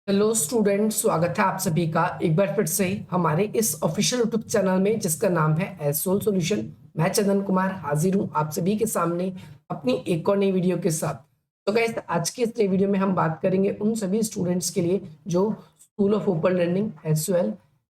Hello student, स्वागत है आप सभी का एक बार फिर से हमारे इस ऑफिशियल यूट्यूब चैनल में जिसका नाम है एसोल सॉल्यूशन। मैं चंदन कुमार हाजिर हूं आप सभी के सामने अपनी एक और नई वीडियो के साथ। तो गाइस, आज के इस नई वीडियो में हम बात करेंगे उन सभी स्टूडेंट्स के लिए जो school of open learning, SOL,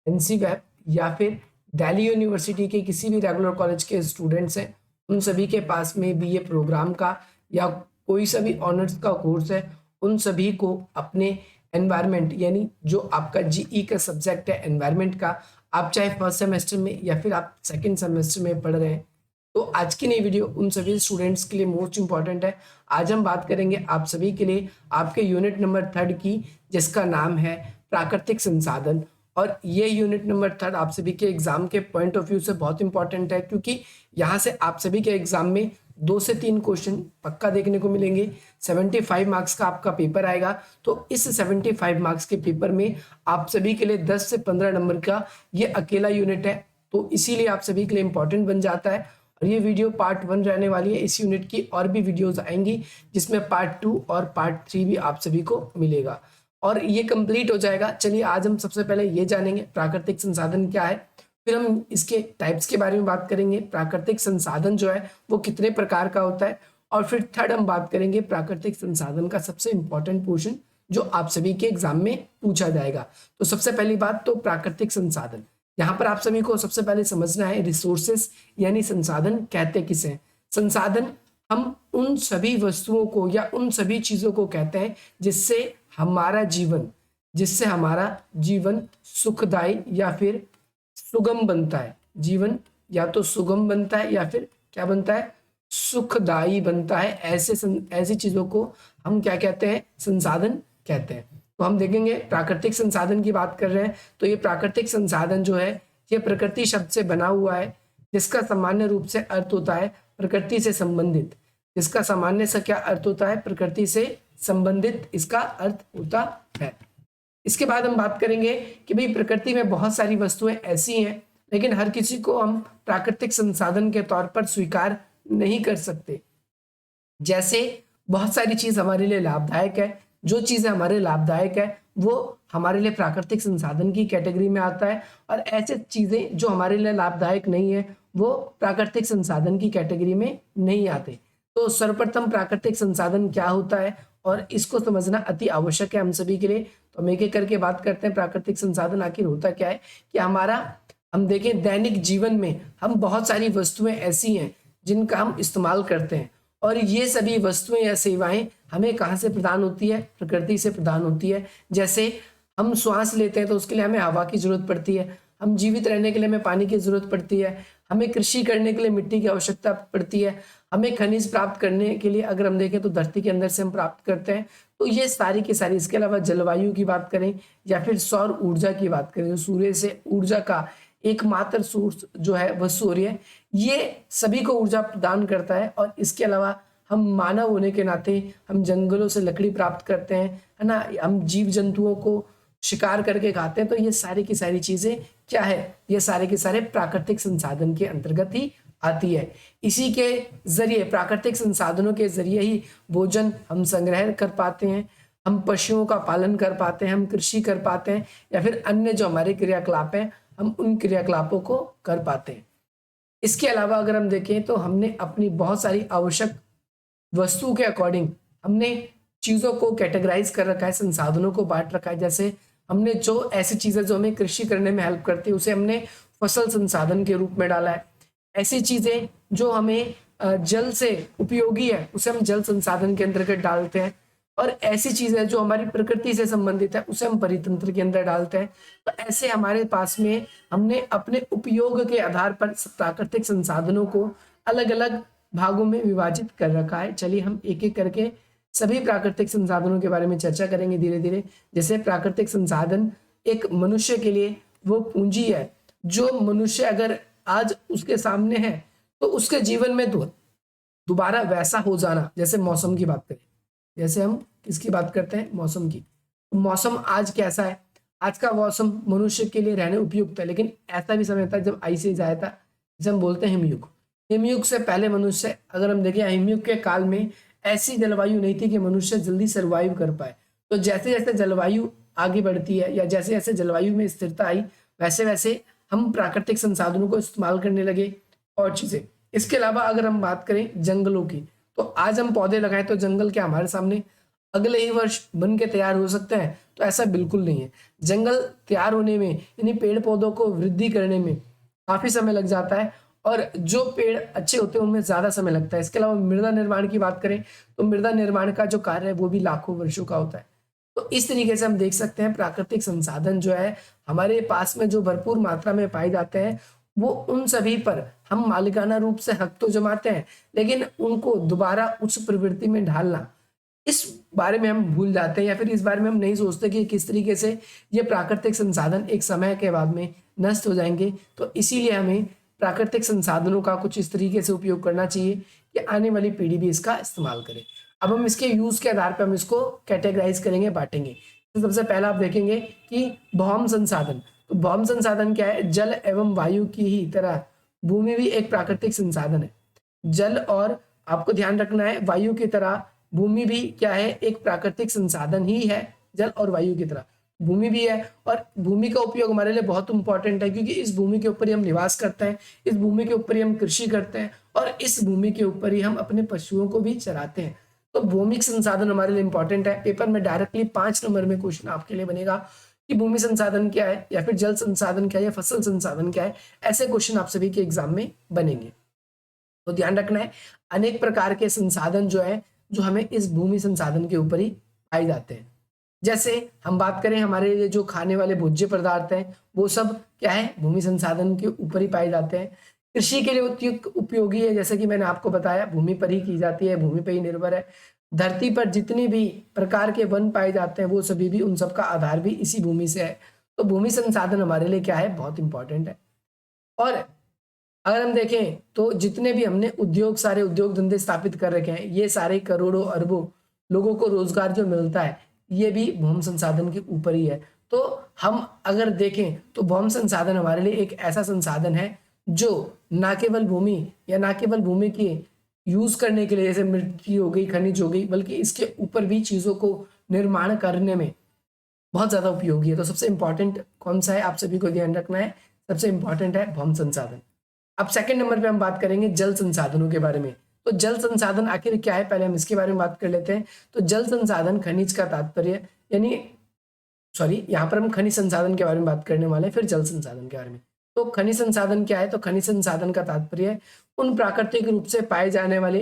NC web या फिर दिल्ली यूनिवर्सिटी के किसी भी रेगुलर कॉलेज के स्टूडेंट्स हैं। उन सभी के पास में बीए प्रोग्राम का या कोई सा भी ऑनर्स का कोर्स है, उन सभी को अपने एनवायरमेंट यानी जो आपका जीई का सब्जेक्ट है एनवायरमेंट का, आप चाहे फर्स्ट सेमेस्टर में या फिर आप सेकंड सेमेस्टर में पढ़ रहे हैं, तो आज की नई वीडियो उन सभी स्टूडेंट्स के लिए मोस्ट इंपॉर्टेंट है। आज हम बात करेंगे आप सभी के लिए आपके यूनिट नंबर 3 की, जिसका नाम है प्राकृतिक संसाधन। और ये यूनिट नंबर 3 आप सभी के एग्जाम के पॉइंट ऑफ व्यू से बहुत इंपॉर्टेंट है, क्योंकि यहाँ से आप सभी के एग्जाम में 2 से 3 क्वेश्चन पक्का देखने को मिलेंगे। 75 मार्क्स का आपका पेपर आएगा, तो इस 75 मार्क्स के पेपर में आप सभी के लिए 10 से 15 नंबर का ये अकेला यूनिट है, तो इसीलिए आप सभी के लिए इंपॉर्टेंट बन जाता है। और ये वीडियो पार्ट 1 रहने वाली है। इस यूनिट की और भी वीडियोस आएंगी जिसमें पार्ट 2 और पार्ट 3 भी आप सभी को मिलेगा और ये कंप्लीट हो जाएगा। चलिए, आज हम सबसे पहले ये जानेंगे प्राकृतिक संसाधन क्या है, फिर हम इसके टाइप्स के बारे में बात करेंगे, प्राकृतिक संसाधन जो है वो कितने प्रकार का होता है, और फिर थर्ड हम बात करेंगे प्राकृतिक संसाधन का सबसे इंपॉर्टेंट पोर्शन जो आप सभी के एग्जाम में पूछा जाएगा। तो सबसे पहली बात तो प्राकृतिक संसाधन, यहाँ पर आप सभी को सबसे पहले समझना है रिसोर्सेस यानी संसाधन कहते किसे हैं। संसाधन हम उन सभी वस्तुओं को या उन सभी चीजों को कहते हैं जिससे हमारा जीवन सुखदायी या फिर सुगम बनता है। जीवन या तो सुगम बनता है या फिर क्या बनता है, सुखदायी बनता है। ऐसी चीजों को हम क्या कहते हैं, संसाधन कहते हैं। तो हम देखेंगे प्राकृतिक संसाधन की बात कर रहे हैं, तो ये प्राकृतिक संसाधन जो है ये प्रकृति शब्द से बना हुआ है, जिसका सामान्य रूप से अर्थ होता है प्रकृति से संबंधित। जिसका सामान्य से क्या अर्थ होता है, प्रकृति से संबंधित इसका अर्थ होता है। इसके बाद हम बात करेंगे कि भाई प्रकृति में बहुत सारी वस्तुएं ऐसी हैं, लेकिन हर किसी को हम प्राकृतिक संसाधन के तौर पर स्वीकार नहीं कर सकते। जैसे बहुत सारी चीज हमारे लिए लाभदायक है, जो चीजें हमारे लाभदायक है वो हमारे लिए प्राकृतिक संसाधन की कैटेगरी में आता है, और ऐसे चीजें जो हमारे लिए लाभदायक नहीं है वो प्राकृतिक संसाधन की कैटेगरी में नहीं आते। तो सर्वप्रथम प्राकृतिक संसाधन क्या होता है और इसको समझना अति आवश्यक है हम सभी के लिए। तो हम एक एक करके बात करते हैं प्राकृतिक संसाधन आखिर होता क्या है। कि हम देखें दैनिक जीवन में हम बहुत सारी वस्तुएं ऐसी हैं जिनका हम इस्तेमाल करते हैं, और ये सभी वस्तुएं या सेवाएं हमें कहाँ से प्रदान होती है, प्रकृति से प्रदान होती है। जैसे हम श्वास लेते हैं तो उसके लिए हमें हवा की जरूरत पड़ती है, हम जीवित रहने के लिए हमें पानी की जरूरत पड़ती है, हमें कृषि करने के लिए मिट्टी की आवश्यकता पड़ती है, हमें खनिज प्राप्त करने के लिए अगर हम देखें तो धरती के अंदर से हम प्राप्त करते हैं। तो ये सारी की सारी, इसके अलावा जलवायु की बात करें या फिर सौर ऊर्जा की बात करें, जो सूर्य से ऊर्जा का एकमात्र सोर्स जो है वह सूर्य है, ये सभी को ऊर्जा प्रदान करता है। और इसके अलावा हम मानव होने के नाते हम जंगलों से लकड़ी प्राप्त करते हैं, है ना, हम जीव जंतुओं को शिकार करके खाते हैं। तो ये सारी की सारी चीजें क्या है, ये सारे के सारे प्राकृतिक संसाधन के अंतर्गत ही आती है। इसी के जरिए, प्राकृतिक संसाधनों के जरिए ही भोजन हम संग्रह कर पाते हैं, हम पशुओं का पालन कर पाते हैं, हम कृषि कर पाते हैं, या फिर अन्य जो हमारे क्रियाकलाप हैं हम उन क्रियाकलापों को कर पाते हैं। इसके अलावा अगर हम देखें तो हमने अपनी बहुत सारी आवश्यक वस्तु के अकॉर्डिंग हमने चीजों को कैटेगराइज कर रखा है, संसाधनों को बांट रखा है। जैसे हमने जो ऐसी चीजें जो हमें कृषि करने में हेल्प करती है उसे हमने फसल संसाधन के रूप में डाला है। ऐसी चीजें जो हमें जल से उपयोगी है उसे हम जल संसाधन के अंतर्गत डालते हैं, और ऐसी चीजें जो हमारी प्रकृति से संबंधित है उसे हम परितंत्र के अंदर डालते हैं। तो ऐसे हमारे पास में हमने अपने उपयोग के आधार पर प्राकृतिक संसाधनों को अलग अलग भागों में विभाजित कर रखा है। चलिए हम एक एक करके सभी प्राकृतिक संसाधनों के बारे में चर्चा करेंगे धीरे धीरे। जैसे प्राकृतिक संसाधन एक मनुष्य के लिए वो पूंजी है जो मनुष्य अगर आज उसके सामने है तो उसके जीवन में दोबारा वैसा हो जाना। जैसे मौसम की बात करें, जैसे हम किसकी बात करते हैं, मौसम की। तो मौसम आज कैसा है, आज का मौसम मनुष्य के लिए रहने उपयुक्त है, लेकिन ऐसा भी समय था जब आइस एज आया था, जिसे हम बोलते हैं हिमयुग। हिमयुग से पहले मनुष्य, अगर हम देखें हिमयुग के काल में ऐसी जलवायु नहीं थी कि मनुष्य जल्दी सर्वाइव कर पाए। तो जैसे जैसे जलवायु आगे बढ़ती है या जैसे जैसे जलवायु में स्थिरता आई वैसे वैसे हम प्राकृतिक संसाधनों को इस्तेमाल करने लगे और चीजें। इसके अलावा अगर हम बात करें जंगलों की, तो आज हम पौधे लगाएं तो जंगल क्या हमारे सामने अगले ही वर्ष बन के तैयार हो सकते हैं? तो ऐसा बिल्कुल नहीं है। जंगल तैयार होने में यानी पेड़ पौधों को वृद्धि करने में काफी समय लग जाता है और जो पेड़ अच्छे होते हैं उनमें ज्यादा समय लगता है। इसके अलावा मृदा निर्माण की बात करें तो मृदा निर्माण का जो कार्य है वो भी लाखों वर्षों का होता है। तो इस तरीके से हम देख सकते हैं प्राकृतिक संसाधन जो है हमारे पास में जो भरपूर मात्रा में पाए जाते हैं वो उन सभी पर हम मालिकाना रूप से हक तो जमाते हैं, लेकिन उनको दोबारा उस प्रवृत्ति में ढालना इस बारे में हम भूल जाते हैं या फिर इस बारे में हम नहीं सोचते कि किस तरीके से ये प्राकृतिक संसाधन एक समय के बाद में नष्ट हो जाएंगे। तो इसीलिए हमें प्राकृतिक संसाधनों का कुछ इस तरीके से उपयोग करना चाहिए कि आने वाली पीढ़ी भी इसका इस्तेमाल करे। अब हम इसके यूज के आधार पर हम इसको कैटेगराइज करेंगे, बांटेंगे। तो सबसे पहला आप देखेंगे कि भौम संसाधन। तो भौम संसाधन क्या है? जल एवं वायु की ही तरह भूमि भी एक प्राकृतिक संसाधन है। जल और आपको ध्यान रखना है वायु की तरह भूमि भी क्या है? एक प्राकृतिक संसाधन ही है। जल और वायु की तरह भूमि भी है और भूमि का उपयोग हमारे लिए बहुत इंपॉर्टेंट है क्योंकि इस भूमि के ऊपर ही हम निवास करते हैं, इस भूमि के ऊपर ही हम कृषि करते हैं और इस भूमि के ऊपर ही हम अपने पशुओं को भी चराते हैं। तो भूमिक संसाधन हमारे लिए इंपॉर्टेंट है। पेपर में डायरेक्टली 5 नंबर में क्वेश्चन आपके लिए बनेगा कि भूमि संसाधन क्या है या फिर जल संसाधन क्या है या फसल संसाधन क्या है। ऐसे क्वेश्चन आप सभी के एग्जाम में बनेंगे। तो ध्यान रखना है अनेक प्रकार के संसाधन जो है जो हमें इस भूमि संसाधन के ऊपर ही पाए जाते हैं। जैसे हम बात करें हमारे लिए जो खाने वाले भोज्य पदार्थ हैं वो सब क्या है? भूमि संसाधन के ऊपर ही पाए जाते हैं। कृषि के लिए उपयोगी है, जैसे कि मैंने आपको बताया भूमि पर ही की जाती है, भूमि पर ही निर्भर है। धरती पर जितनी भी प्रकार के वन पाए जाते हैं वो सभी भी उन सब का आधार भी इसी भूमि से है। तो भूमि संसाधन हमारे लिए क्या है? बहुत इंपॉर्टेंट है। और अगर हम देखें तो जितने भी हमने सारे उद्योग धंधे स्थापित कर रखे हैं ये सारे करोड़ों अरबों लोगों को रोजगार जो मिलता है ये भी भूमि संसाधन के ऊपर ही है। तो हम अगर देखें तो भूमि संसाधन हमारे लिए एक ऐसा संसाधन है जो ना केवल भूमि या ना केवल भूमि की यूज करने के लिए जैसे मिट्टी हो गई, खनिज हो गई, बल्कि इसके ऊपर भी चीजों को निर्माण करने में बहुत ज्यादा उपयोगी है। तो सबसे इंपॉर्टेंट कौन सा है आप सभी को ध्यान रखना है? सबसे इंपॉर्टेंट है भूमि संसाधन। अब सेकंड नंबर पे हम बात करेंगे जल संसाधनों के बारे में। तो जल संसाधन आखिर क्या है पहले हम इसके बारे में बात कर लेते हैं। तो जल संसाधन खनिज का तात्पर्य यानी यहाँ पर हम खनिज संसाधन के बारे में बात करने वाले हैं, फिर जल संसाधन के बारे में। तो खनिज संसाधन क्या है? तो खनिज संसाधन का तात्पर्य उन प्राकृतिक रूप से पाए जाने वाले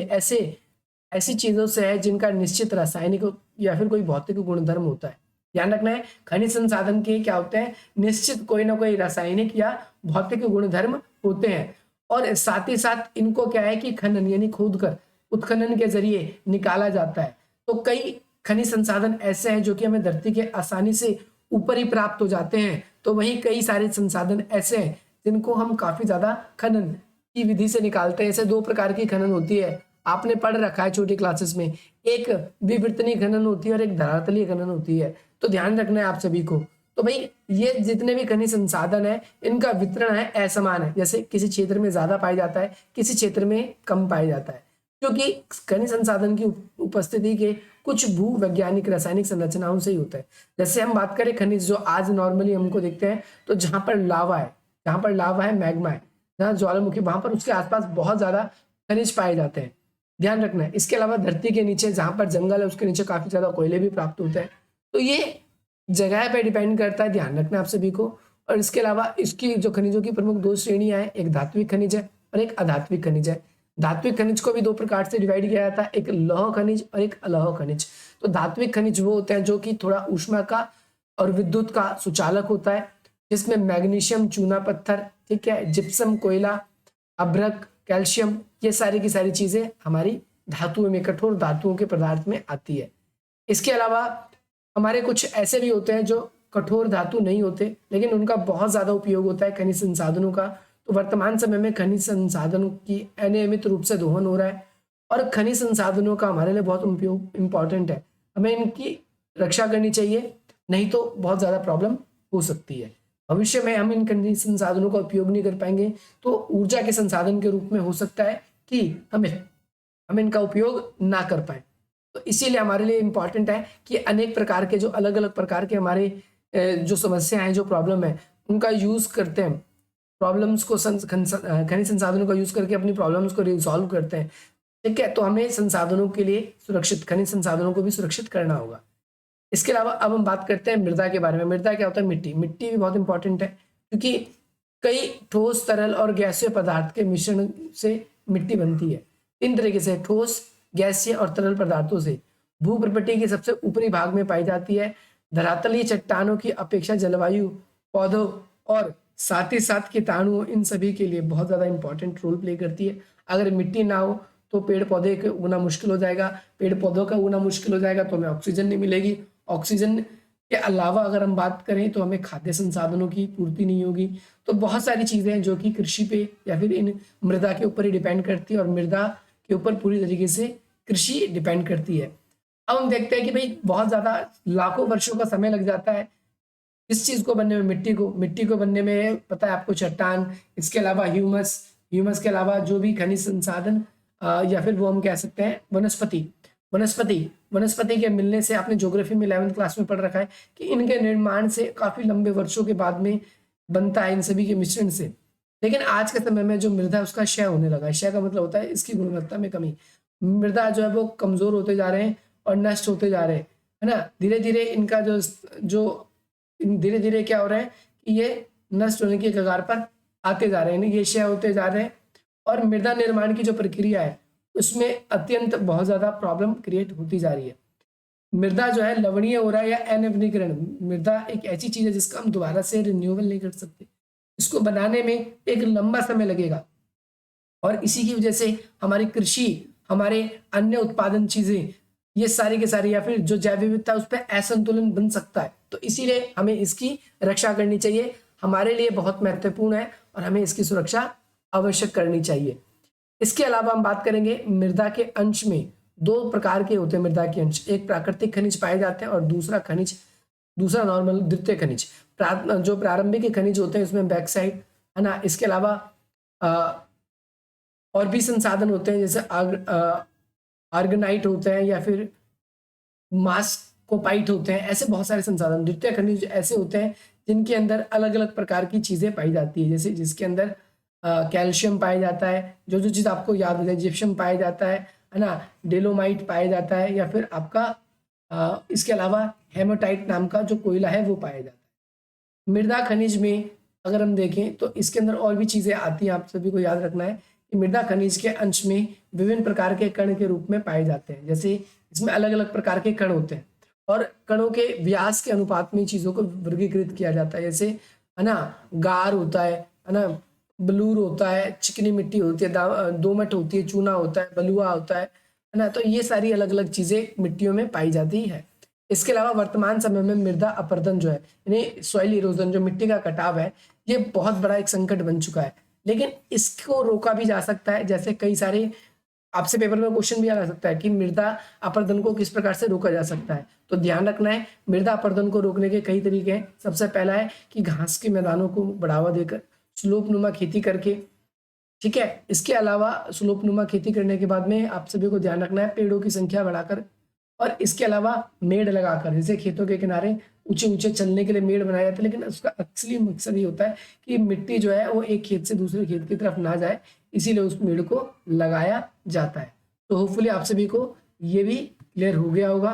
ऐसी चीजों से है जिनका निश्चित रासायनिक या फिर कोई भौतिक गुणधर्म होता है। ध्यान रखना है खनिज संसाधन के क्या होते हैं? निश्चित कोई ना कोई रासायनिक या भौतिक गुणधर्म होते हैं और साथ ही साथ इनको क्या है कि खनन यानी खोद कर उत्खनन के जरिए निकाला जाता है। तो कई खनिज संसाधन ऐसे हैं जो कि हमें धरती के आसानी से ऊपर ही प्राप्त हो जाते हैं, तो वहीं कई सारे संसाधन ऐसे हैं जिनको हम काफी ज्यादा खनन की विधि से निकालते हैं। ऐसे 2 प्रकार की खनन होती है, आपने पढ़ रखा है छोटी क्लासेस में, एक विवर्तनीय खनन होती है और एक धरातलीय खनन होती है। तो ध्यान रखना है आप सभी को। तो भाई ये जितने भी खनिज संसाधन है इनका वितरण है असमान है, जैसे किसी क्षेत्र में ज्यादा पाया जाता है, किसी क्षेत्र में कम पाया जाता है, क्योंकि खनिज संसाधन की उपस्थिति के कुछ भू वैज्ञानिक रासायनिक संरचनाओं से ही होता है। जैसे हम बात करें खनिज जो आज नॉर्मली हमको दिखते हैं, तो जहां पर लावा है, मैग्मा है, जहाँ ज्वालामुखी, वहां पर उसके आसपास बहुत ज्यादा खनिज पाए जाते हैं। ध्यान रखना है। इसके अलावा धरती के नीचे जहां पर जंगल है उसके नीचे काफी ज्यादा कोयले भी प्राप्त होते हैं। तो ये जगह पे डिपेंड करता है, ध्यान रखना आप सभी को। और इसके अलावा इसकी जो खनिजों की प्रमुख 2 श्रेणियां हैं, एक धात्विक खनिज है और एक अधात्विक खनिज है। धात्विक खनिज को भी 2 प्रकार से डिवाइड किया जाता है, एक लौह खनिज और एक अलौह खनिज। तो धात्विक खनिज वो होते हैं जो कि थोड़ा ऊष्मा का और विद्युत का सुचालक होता है, जिसमें मैग्नीशियम, चूना पत्थर, ठीक है, जिप्सम, कोयला, अभ्रक, कैल्शियम, ये सारी की सारी चीजें हमारी धातुओं में, कठोर धातुओं के पदार्थ में आती है। इसके अलावा हमारे कुछ ऐसे भी होते हैं जो कठोर धातु नहीं होते लेकिन उनका बहुत ज्यादा उपयोग होता है खनिज संसाधनों का। तो वर्तमान समय में खनिज संसाधनों की अनियमित रूप से दोहन हो रहा है और खनिज संसाधनों का हमारे लिए बहुत उपयोग इंपॉर्टेंट है, हमें इनकी रक्षा करनी चाहिए, नहीं तो बहुत ज्यादा प्रॉब्लम हो सकती है। भविष्य में हम इन खनिज संसाधनों का उपयोग नहीं कर पाएंगे तो ऊर्जा के संसाधन के रूप में हो सकता है कि हम इनका उपयोग ना कर पाए। तो इसीलिए हमारे लिए इम्पॉर्टेंट है कि अनेक प्रकार के जो अलग अलग प्रकार के हमारे जो समस्या हैं, जो प्रॉब्लम है, उनका यूज़ करते हैं, प्रॉब्लम्स को खनिज संसाधनों का यूज़ करके अपनी प्रॉब्लम्स को रिजॉल्व करते हैं। ठीक है, तो हमें संसाधनों के लिए सुरक्षित, खनिज संसाधनों को भी सुरक्षित करना होगा। इसके अलावा अब हम बात करते हैं मृदा के बारे में। मृदा क्या होता है? मिट्टी। मिट्टी भी बहुत इंपॉर्टेंट है क्योंकि कई ठोस, तरल और गैसीय पदार्थ के मिश्रण से मिट्टी बनती है। 3 तरीके से: ठोस, गैसीय और तरल पदार्थों से। भूप्रकृति के सबसे ऊपरी भाग में पाई जाती है। धरातलीय चट्टानों की अपेक्षा जलवायु, पौधों और साथ ही साथ कीटाणुओं, इन सभी के लिए बहुत ज़्यादा इंपॉर्टेंट रोल प्ले करती है। अगर मिट्टी ना हो तो पेड़ पौधे के उगना मुश्किल हो जाएगा, पेड़ पौधों का उगना मुश्किल हो जाएगा तो हमें ऑक्सीजन नहीं मिलेगी। ऑक्सीजन के अलावा अगर हम बात करें तो हमें खाद्य संसाधनों की पूर्ति नहीं होगी। तो बहुत सारी चीज़ें हैं जो कि कृषि पे या फिर इन मृदा के ऊपर ही डिपेंड करती है और मृदा के ऊपर पूरी तरीके से कृषि डिपेंड करती है। अब हम देखते हैं कि भाई बहुत ज़्यादा लाखों वर्षों का समय लग जाता है इस चीज़ को बनने में, मिट्टी को बनने में। पता है आपको, चट्टान, इसके अलावा ह्यूमस के अलावा जो भी खनिज संसाधन या फिर वो हम कह सकते हैं वनस्पति के मिलने से, आपने ज्योग्राफी में 11th क्लास में पढ़ रखा है कि इनके निर्माण से काफी लंबे वर्षों के बाद में बनता है, इन सभी के मिश्रण से। लेकिन आज के समय में जो मृदा है उसका क्षय होने लगा है। क्षय का मतलब होता है इसकी गुणवत्ता में कमी। मृदा जो है वो कमजोर होते जा रहे हैं और नष्ट होते जा रहे हैं, है ना। धीरे धीरे इनका धीरे धीरे क्या हो रहा है कि ये नष्ट होने की कगार पर आते जा रहे हैं, ये क्षय होते जा रहे हैं। और मृदा निर्माण की जो प्रक्रिया है उसमें अत्यंत बहुत ज्यादा प्रॉब्लम क्रिएट होती जा रही है। मृदा जो है लवणीय हो रहा है या अनवनीकरण। मृदा एक ऐसी चीज है जिसका हम दोबारा से रिन्यूएबल नहीं कर सकते, इसको बनाने में एक लंबा समय लगेगा। और इसी की वजह से हमारी कृषि, हमारे अन्य उत्पादन चीजें, ये सारी के सारी या फिर जो जैव विविधता उस पर असंतुलन बन सकता है। तो इसीलिए हमें इसकी रक्षा करनी चाहिए, हमारे लिए बहुत महत्वपूर्ण है और हमें इसकी सुरक्षा आवश्यक करनी चाहिए। इसके अलावा हम बात करेंगे मृदा के अंश में 2 प्रकार के होते हैं मृदा के अंश। एक प्राकृतिक खनिज पाए जाते हैं और दूसरा नॉर्मल द्वितीय खनिज। जो प्रारंभिक खनिज होते हैं उसमें बैक्साइट, है ना। इसके अलावा और भी संसाधन होते हैं जैसे आर्गनाइट होते हैं या फिर मास्कोपाइट होते हैं। ऐसे बहुत सारे संसाधन, द्वितीय खनिज ऐसे होते हैं जिनके अंदर अलग अलग प्रकार की चीजें पाई जाती है। जैसे जिसके अंदर कैल्शियम पाया जाता है, जो चीज़ आपको याद है, जिप्सम पाया जाता है ना, डेलोमाइट पाया जाता है, या फिर आपका इसके अलावा हेमाटाइट नाम का जो कोयला है वो पाया जाता है। मृदा खनिज में अगर हम देखें तो इसके अंदर और भी चीज़ें आती हैं, आप सभी को याद रखना है कि मृदा खनिज के अंश में विभिन्न प्रकार के कण के रूप में पाए जाते हैं। जैसे इसमें अलग अलग प्रकार के कण होते हैं और कणों के व्यास के अनुपात में चीज़ों को वर्गीकृत किया जाता है। जैसे, है ना, गार होता है ना, बलूर होता है, चिकनी मिट्टी होती है, दोमट होती है, चूना होता है, बलुआ होता है ना। तो ये सारी अलग अलग चीजें मिट्टियों में पाई जाती है। इसके अलावा वर्तमान समय में मृदा अपरदन जो है, यानी सॉइल इरोजन, जो मिट्टी का कटाव है, ये बहुत बड़ा एक संकट बन चुका है। लेकिन इसको रोका भी जा सकता है। जैसे कई सारे आपसे पेपर में क्वेश्चन भी आ सकता है कि मृदा अपरदन को किस प्रकार से रोका जा सकता है। तो ध्यान रखना है, मृदा अपरदन को रोकने के कई तरीके हैं। सबसे पहला है कि घास के मैदानों को बढ़ावा देकर स्लोप नुमा खेती करके, ठीक है। इसके अलावा स्लोप नुमा खेती करने के बाद में आप सभी को ध्यान रखना है पेड़ों की संख्या बढ़ाकर, और इसके अलावा मेड़ लगाकर। जैसे खेतों के किनारे ऊंचे ऊंचे चलने के लिए मेड़ बनाया जाता है, लेकिन उसका असली मकसद ये होता है कि मिट्टी जो है वो एक खेत से दूसरे खेत की तरफ ना जाए, इसीलिए उस मेड़ को लगाया जाता है। तो होपफुली आप सभी को ये भी क्लियर हो गया होगा।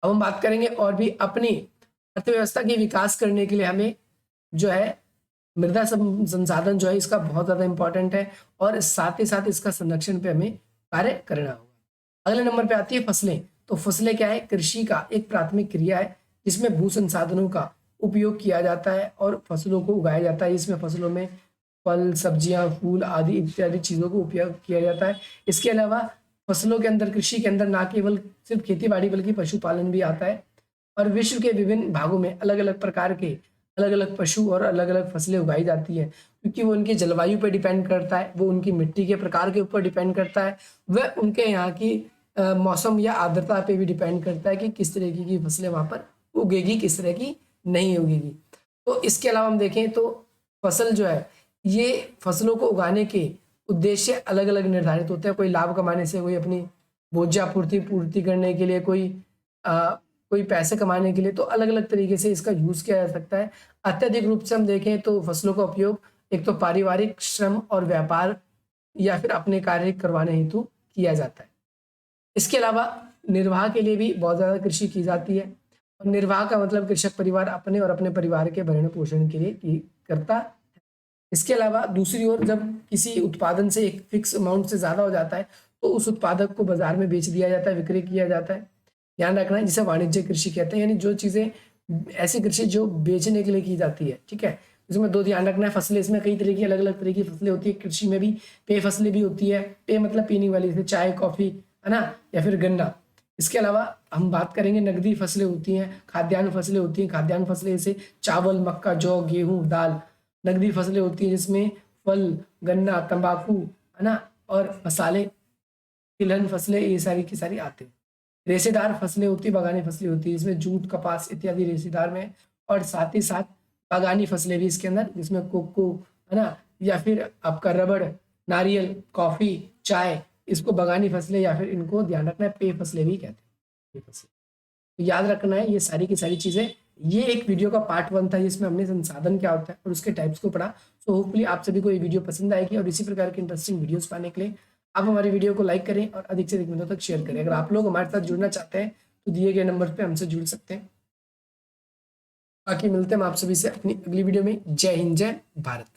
अब हम बात करेंगे और भी अपनी अर्थव्यवस्था के विकास करने के लिए हमें जो है मृदा संसाधन जो है इसका बहुत ज़्यादा इंपॉर्टेंट है, और साथ ही साथ इसका संरक्षण पे हमें कार्य करना होगा। अगले नंबर पे आती है फसलें। तो फसलें क्या है? कृषि का एक प्राथमिक क्रिया है जिसमें भू संसाधनों का उपयोग किया जाता है और फसलों को उगाया जाता है। इसमें फसलों में फल, सब्जियां, फूल आदि इत्यादि चीज़ों को उपयोग किया जाता है। इसके अलावा फसलों के अंदर, कृषि के अंदर न केवल सिर्फ खेती बाड़ी बल्कि पशुपालन भी आता है, और विश्व के विभिन्न भागों में अलग अलग प्रकार के अलग अलग पशु और अलग अलग फसलें उगाई जाती हैं, क्योंकि वो उनकी जलवायु पर डिपेंड करता है, वो उनकी मिट्टी के प्रकार के ऊपर डिपेंड करता है, वह उनके यहाँ की मौसम या आर्द्रता पे भी डिपेंड करता है कि किस तरीके की फसलें वहाँ पर उगेगी, किस तरह की नहीं उगेगी। तो इसके अलावा हम देखें तो फसल जो है, ये फसलों को उगाने के उद्देश्य अलग अलग निर्धारित होते हैं। कोई लाभ कमाने से, कोई अपनी भोज्य आपूर्ति पूर्ति करने के लिए, कोई पैसे कमाने के लिए, तो अलग अलग तरीके से इसका यूज़ किया जा सकता है। अत्यधिक रूप से हम देखें तो फसलों का उपयोग एक तो पारिवारिक श्रम और व्यापार या फिर अपने कार्य करवाने हेतु किया जाता है। इसके अलावा निर्वाह के लिए भी बहुत ज़्यादा कृषि की जाती है। और निर्वाह का मतलब कृषक परिवार अपने और अपने परिवार के भरण पोषण के लिए करता है। इसके अलावा दूसरी ओर जब किसी उत्पादन से एक फिक्स अमाउंट से ज़्यादा हो जाता है तो उस उत्पादक को बाजार में बेच दिया जाता है, विक्रय किया जाता है। ध्यान रखना है, जिसे वाणिज्य कृषि कहते हैं, यानी जो चीज़ें ऐसी कृषि जो बेचने के लिए की जाती है, ठीक है। इसमें दो ध्यान रखना है, फसलें इसमें कई तरह की अलग अलग तरह की फसलें होती है कृषि में भी। पेय फसलें भी होती है, पेय मतलब पीने वाली, जैसे चाय कॉफ़ी, है ना, या फिर गन्ना। इसके अलावा हम बात करेंगे नकदी फसलें होती हैं, खाद्यान्न फसलें होती हैं। खाद्यान्न फसलें जैसे चावल, मक्का, जौ, गेहूँ, दाल। नकदी फसलें होती हैं जिसमें फल, गन्ना, तंबाकू, है ना, और मसाले, तिलहन फसलें, ये सारी की सारी आते हैं। रेशेदार फसलें होती है, बागानी फसलें होती है, जिसमें जूट, कपास इत्यादि रेशेदार में। और साथ ही साथ बागानी फसलें भी इसके अंदर, जिसमें कोको, है ना, या फिर आपका रबड़, नारियल, कॉफ़ी, चाय, इसको बागानी फसलें या फिर इनको ध्यान रखना है पेय फसलें भी कहते हैं, पेय फसलें। तो याद रखना है ये सारी की सारी चीज़ें। ये एक वीडियो का पार्ट 1 था जिसमें हमने संसाधन क्या होता है और उसके टाइप्स को पढ़ा। सो होपफुली आप सभी को ये वीडियो पसंद आएगी और इसी प्रकार के इंटरेस्टिंग वीडियोस पाने के लिए आप हमारे वीडियो को लाइक करें और अधिक से अधिक मित्रों तक शेयर करें। अगर आप लोग हमारे साथ जुड़ना चाहते हैं तो दिए गए नंबर पे हमसे जुड़ सकते हैं। बाकी मिलते हैं हम आप सभी से अपनी अगली वीडियो में। जय हिंद, जय भारत।